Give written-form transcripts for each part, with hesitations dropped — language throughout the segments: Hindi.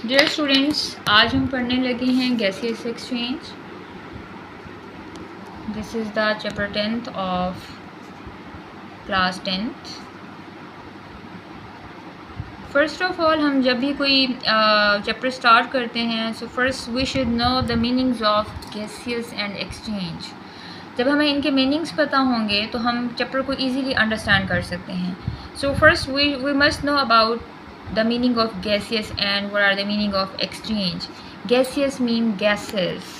डियर स्टूडेंट्स, आज हम पढ़ने लगे हैं gaseous exchange. This is the chapter 10th of class 10th। First of all, हम जब भी कोई चैप्टर स्टार्ट करते हैं so first we should know the meanings of gaseous and exchange. जब हमें इनके मीनिंग्स पता होंगे तो हम चैप्टर को ईजीली अंडरस्टैंड कर सकते हैं। So first we must know about the meaning of gaseous and what are the meaning of exchange. Gaseous mean gases,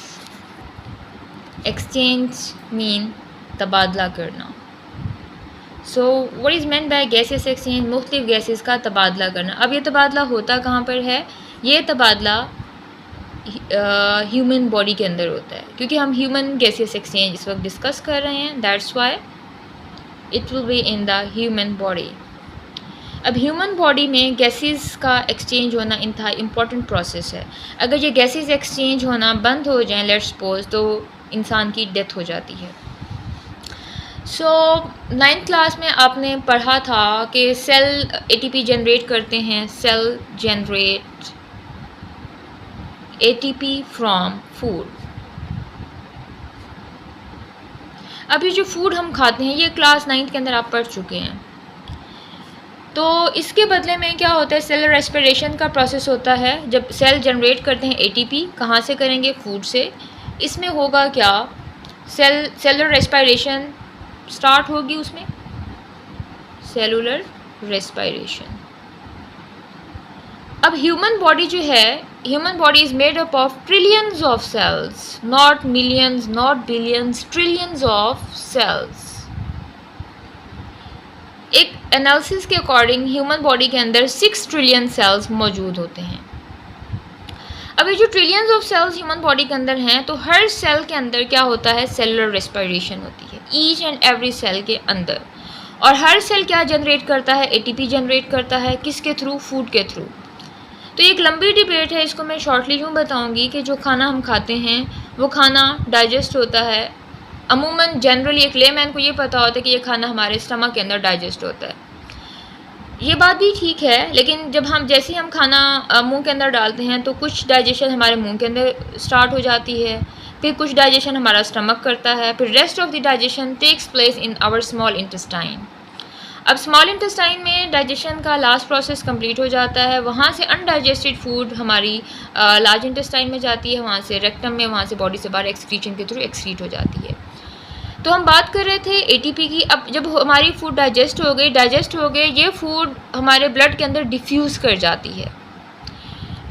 exchange mean तबादला करना। So what is meant by gaseous exchange? मुख्तलिफ गैसेस का तबादला करना। अब ये तबादला होता कहाँ पर है? ये तबादला ह्यूमन बॉडी के अंदर होता है, क्योंकि हम ह्यूमन गैसियस एक्सचेंज इस वक्त डिस्कस कर रहे हैं। That's why it will be in the human body. अब ह्यूमन बॉडी में गैसेस का एक्सचेंज होना इंतहा इम्पॉर्टेंट प्रोसेस है। अगर ये गैसेस एक्सचेंज होना बंद हो जाए, लेट्स सपोज, तो इंसान की डेथ हो जाती है। सो 9th क्लास में आपने पढ़ा था कि सेल एटीपी जनरेट करते हैं। Sale generate ATP from food. अब ये जो फूड हम खाते हैं ये क्लास 9th के अंदर आप पढ़ चुके हैं। तो इसके बदले में क्या होता है? सेलुलर रेस्पिरेशन का प्रोसेस होता है। जब सेल जनरेट करते हैं एटीपी, कहाँ से करेंगे? फूड से। इसमें होगा क्या? सेलुलर रेस्पिरेशन स्टार्ट होगी, उसमें सेलुलर रेस्पिरेशन। अब ह्यूमन बॉडी जो है, human body is made up of trillions of cells, not millions, not billions, trillions of cells. एक एनालिसिस के अकॉर्डिंग ह्यूमन बॉडी के अंदर 6 ट्रिलियन सेल्स मौजूद होते हैं। अब ये जो trillions of cells human body के अंदर हैं, तो हर सेल के अंदर क्या होता है? सेलुलर रेस्पिरेशन होती है, ईच एंड एवरी सेल के अंदर। और हर सेल क्या जनरेट करता है? एटीपी जनरेट करता है। किसके थ्रू? फूड के थ्रू। तो एक लंबी डिबेट है, इसको मैं शॉर्टली यूँ बताऊँगी कि जो खाना हम खाते हैं वो खाना डाइजेस्ट होता है। अमूमन जनरली एक लेमैन को ये पता होता है कि ये खाना हमारे स्टमक के अंदर डाइजेस्ट होता है। ये बात भी ठीक है, लेकिन जब हम जैसे ही हम खाना मुंह के अंदर डालते हैं तो कुछ डाइजेशन हमारे मुंह के अंदर स्टार्ट हो जाती है, फिर कुछ डाइजेशन हमारा स्टमक करता है, फिर rest of the digestion takes place in our small intestine. अब स्मॉल इंटेस्टाइन में डाइजेशन का लास्ट प्रोसेस कंप्लीट हो जाता है। वहाँ से अनडाइजेस्टेड फूड हमारी लार्ज इंटेस्टाइन में जाती है, वहाँ से रेक्टम में, वहाँ से बॉडी से बाहर एक्सक्रीशन के थ्रू एक्सक्रीट हो जाती है। तो हम बात कर रहे थे एटीपी की। अब जब हमारी फूड डाइजेस्ट हो गई, ये फूड हमारे ब्लड के अंदर डिफ्यूज़ कर जाती है।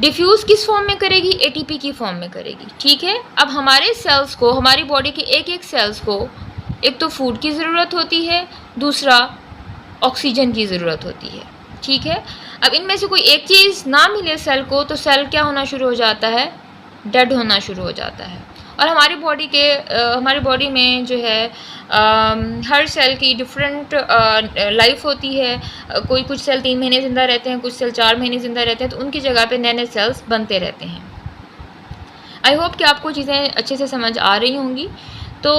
डिफ्यूज़ किस फॉर्म में करेगी? एटीपी की फॉर्म में करेगी। ठीक है। अब हमारे सेल्स को, हमारी बॉडी के एक एक सेल्स को, एक तो फूड की ज़रूरत होती है, दूसरा ऑक्सीजन की ज़रूरत होती है। ठीक है। अब इनमें से कोई एक चीज़ ना मिले सेल को, तो सेल क्या होना शुरू हो जाता है? डेड होना शुरू हो जाता है। और हमारी बॉडी में जो है हर सेल की डिफरेंट लाइफ होती है। कोई कुछ सेल 3 महीने ज़िंदा रहते हैं, कुछ सेल 4 महीने ज़िंदा रहते हैं, तो उनकी जगह पे नए नए सेल्स बनते रहते हैं। आई होप कि आपको चीज़ें अच्छे से समझ आ रही होंगी। तो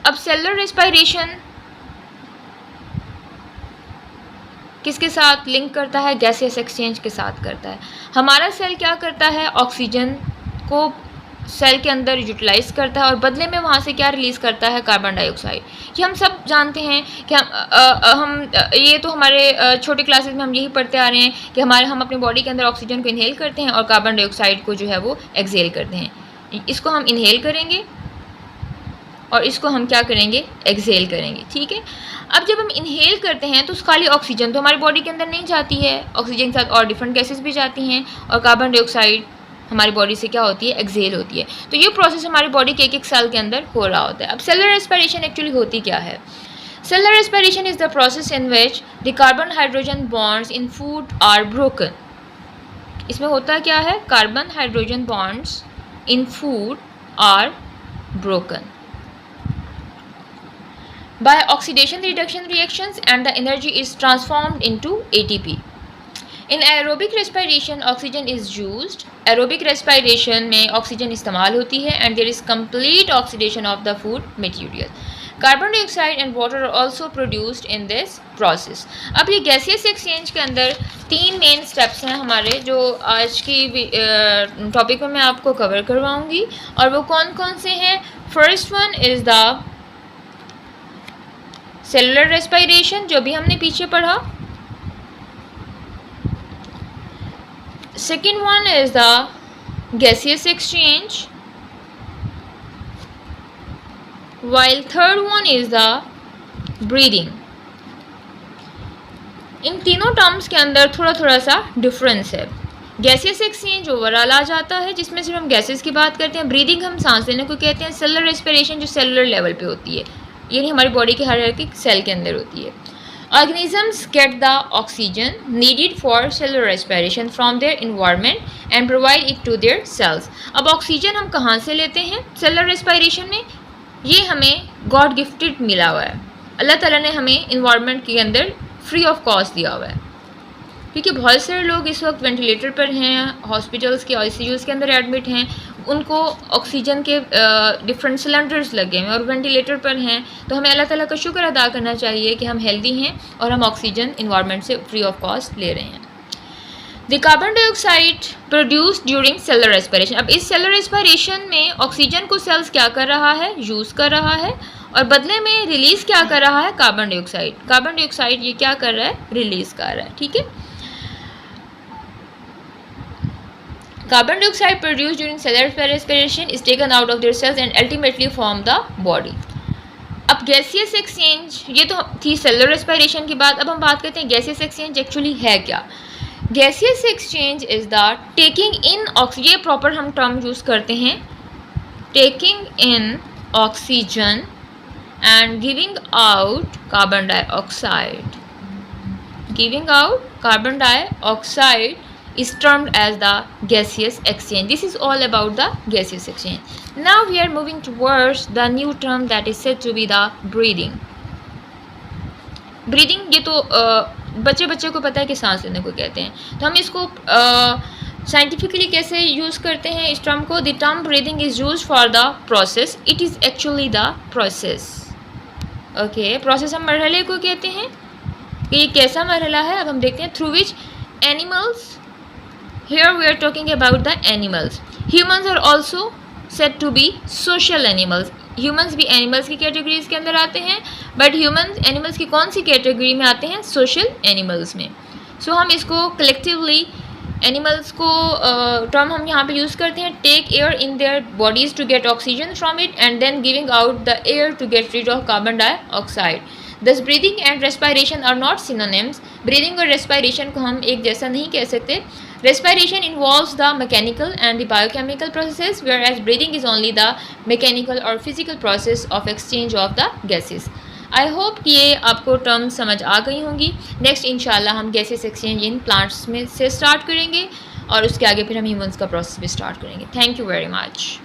अब सेलुलर रेस्पिरेशन किसके साथ लिंक करता है? गैसियस एक्सचेंज के साथ करता है। हमारा सेल क्या करता है? ऑक्सीजन को सेल के अंदर यूटिलाइज़ करता है और बदले में वहाँ से क्या रिलीज़ करता है? Carbon dioxide. ये हम सब जानते हैं कि ये तो हमारे छोटे क्लासेस में हम यही पढ़ते आ रहे हैं कि हम अपनी बॉडी के अंदर ऑक्सीजन को इनहेल करते हैं और कार्बन डाइऑक्साइड को जो है वो एक्सहेल करते हैं। इसको हम इनहेल करेंगे और इसको हम क्या करेंगे? एक्सहेल करेंगे। ठीक है। अब जब हम इनहेल करते हैं तो खाली ऑक्सीजन तो हमारी बॉडी के अंदर नहीं जाती है, ऑक्सीजन के साथ और डिफरेंट गैसेस भी जाती हैं, और कार्बन डाइऑक्साइड हमारी बॉडी से क्या होती है? एक्सहेल होती है। तो ये प्रोसेस हमारी बॉडी के एक एक सेल के अंदर हो रहा होता है। अब सेलुलर रेस्पिरेशन एक्चुअली होती क्या है? Cellular respiration is the process in which the carbon hydrogen bonds in food are broken. इसमें होता क्या है? Carbon hydrogen bonds in food are broken by oxidation reduction reactions and the energy is transformed into ATP. In aerobic respiration oxygen is used. Aerobic respiration में ऑक्सीजन इस्तेमाल होती है and there is complete oxidation of the food material. Carbon dioxide and water are also produced in this process. अब ये गैसियस एक्सचेंज के अंदर 3 मेन स्टेप्स हैं हमारे, जो आज की टॉपिक में मैं आपको कवर करवाऊंगी, और वो कौन कौन से हैं। First one is the cellular respiration, जो भी हमने पीछे पढ़ा। Second one is the gaseous exchange, while third one is the breathing। इन तीनों टर्म्स के अंदर थोड़ा थोड़ा सा डिफरेंस है। गैसियस एक्सचेंज ओवरऑल आ जाता है, जिसमें सिर्फ हम गैसेस की बात करते हैं। ब्रीदिंग हम सांस लेने को कहते हैं। सेलुलर रेस्पिरेशन जो सेलुलर लेवल पे होती है, यानी हमारी बॉडी के हर एक सेल के अंदर होती है। Organisms get the oxygen needed for cellular respiration from their environment and provide it to their cells. अब ऑक्सीजन हम कहाँ से लेते हैं सेलुलर रेस्पिरेशन में? ये हमें गॉड गिफ्टेड मिला हुआ है, अल्लाह ताला ने हमें इन्वायरमेंट के अंदर फ्री ऑफ कॉस्ट दिया हुआ है। क्योंकि बहुत सारे लोग इस वक्त वेंटिलेटर पर हैं, हॉस्पिटल्स के ICUs के अंदर एडमिट हैं, उनको ऑक्सीजन के डिफरेंट सिलेंडर्स लगे हैं और वेंटिलेटर पर हैं। तो हमें अल्लाह ताला का शुक्र अदा करना चाहिए कि हम हेल्दी हैं और हम ऑक्सीजन इन्वायरमेंट से फ्री ऑफ कॉस्ट ले रहे हैं। The carbon dioxide produced during cellular respiration. अब इस सेलुलर रेस्पिरेशन में ऑक्सीजन को सेल्स क्या कर रहा है? यूज़ कर रहा है, और बदले में रिलीज़ क्या कर रहा है? Carbon dioxide. कार्बन डाइऑक्साइड ये क्या कर रहा है? रिलीज़ कर रहा है। ठीक है। Carbon dioxide produced during cellular respiration is taken out of their cells and ultimately form the body. अब गैसियस एक्सचेंज, ये तो थी सेलुलर रेस्पिरेशन की बात। अब हम बात करते हैं गैसियस एक्सचेंज एक्चुअली है क्या। Gaseous exchange is the taking in oxygen, ये प्रॉपर हम टर्म यूज़ करते हैं, taking in oxygen and giving out carbon dioxide. Giving out carbon dioxide is termed as the gaseous exchange. This is all about the gaseous exchange. Now we are moving towards the new term that is said to be the breathing. Breathing ये तो बच्चे बच्चे को पता है कि सांस लेने को कहते हैं। तो हम इसको साइंटिफिकली कैसे यूज़ करते हैं इस टर्म को? The term breathing is use for the process. It is actually the process. Okay, process हम मरहले को कहते हैं कि ये कैसा मरहला है। अब हम देखते हैं through which animals, here we are talking about the animals. Humans are also said to be social animals. Humans भी animals की कैटेगरीज के अंदर आते हैं, बट humans animals की कौन सी कैटेगरी में आते हैं? social animals में। So हम इसको collectively animals को term हम यहाँ पे यूज़ करते हैं, take air in their bodies to get oxygen from it and then giving out the air to get rid of carbon dioxide. Thus breathing and respiration are not synonyms. Breathing और respiration को हम एक जैसा नहीं कह सकते। Respiration involves the mechanical and the biochemical processes, whereas breathing is only the mechanical or physical process of exchange of the gases. I hope कि ये आपको टर्म समझ आ गई होंगी। नेक्स्ट इंशाल्लाह हम गैसेस एक्सचेंज इन प्लांट्स में से स्टार्ट करेंगे और उसके आगे फिर हम ह्यूमंस का प्रोसेस भी स्टार्ट करेंगे। Thank you very much.